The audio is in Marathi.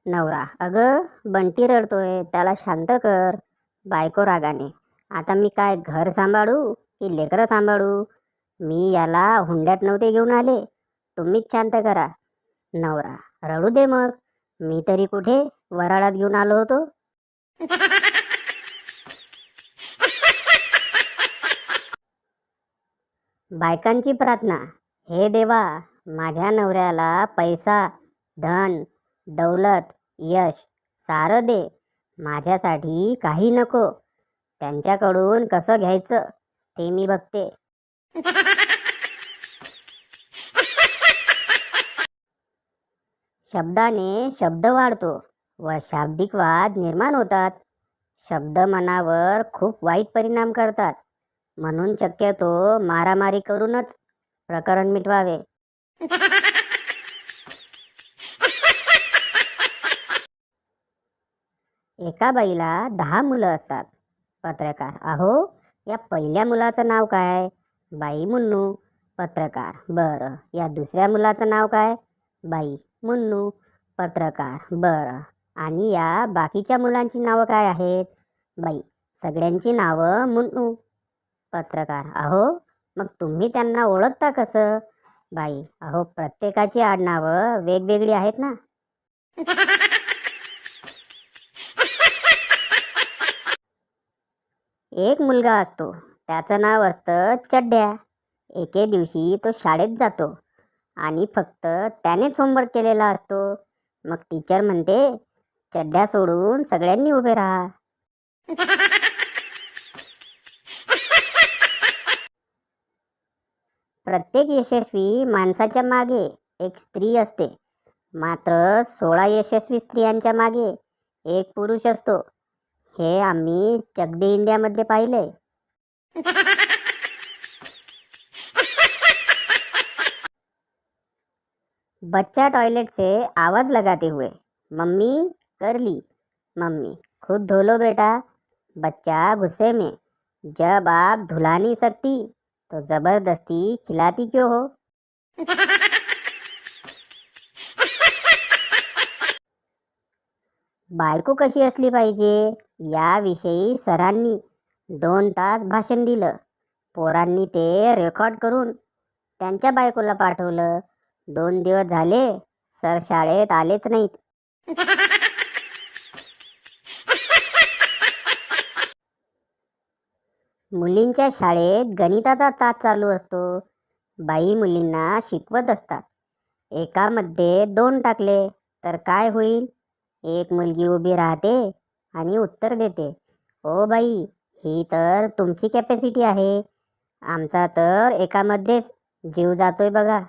नवरा, अगं बंटी रडतोय, त्याला शांत कर. बायको रागाने, आता मी काय घर सांभाळू की लेकरं सांभाळू? मी याला हुंड्यात नव्हते घेऊन आले, तुम्हीच शांत करा. नवरा, रडू दे मग, मी तरी कुठे वराडात घेऊन आलो होतो. बायकांची प्रार्थना, हे देवा, माझ्या नवऱ्याला पैसा, धन, दौलत, यश सारं दे. माझ्यासाठी काही नको. त्यांच्याकडून कसं घ्यायचं ते मी बघते. शब्दाने शब्द वाढतो व शाब्दिक वाद निर्माण होतात. शब्द मनावर खूप वाईट परिणाम करतात. म्हणून शक्यतो मारामारी करूनच प्रकरण मिटवावे. एका बाईला 10 मुलं असतात. पत्रकार, अहो या पहिल्या मुलाचं नाव काय? बाई मुन्नू. पत्रकार, बरं या दुसऱ्या मुलाचं नाव काय? बाई मुन्नू. पत्रकार, बरं आणि या बाकीच्या मुलांची नावं काय आहेत? बाई, सगळ्यांची नावं मुन्नू. पत्रकार, अहो मग तुम्ही त्यांना ओळखता कसं? बाई, अहो प्रत्येकाची आडनावं वेगवेगळी आहेत ना. एक मुलगा असतो, त्याचं नाव असतं चड्ड्या. एके दिवशी तो शाळेत जातो आणि फक्त त्यानेच होमवर्क केलेला असतो. मग टीचर म्हणते, चड्ड्या सोडून सगळ्यांनी उभे राहा. प्रत्येक यशस्वी माणसाच्या मागे एक स्त्री असते, मात्र 16 यशस्वी स्त्रियांच्या मागे एक पुरुष असतो. हे आम्ही चक दे इंडियामध्ये पाहिले. बच्चा टॉयलेट से आवाज लगाते हुए, मम्मी कर ली. मम्मी, खुद धो लो बेटा. बच्चा गुस्से में, जब आप धुला नहीं सकती तो जबरदस्ती खिलाती क्यों हो? बायको कशी असली पाहिजे याविषयी सरांनी 2 तास भाषण दिलं. पोरांनी ते रेकॉर्ड करून त्यांच्या बायकोला पाठवलं. 2 दिवस झाले सर शाळेत आलेच नाहीत. मुलींच्या शाळेत गणिताचा तास चालू असतो. बाई मुलींना शिकवत असतात. एकामध्ये 2 टाकले तर काय होईल? एक मुलगी उभी राहते आणि उत्तर देते, ओ बाई, ही तर तुमची कॅपॅसिटी आहे, आमचा तर एकामध्येच जीव जातोय बघा.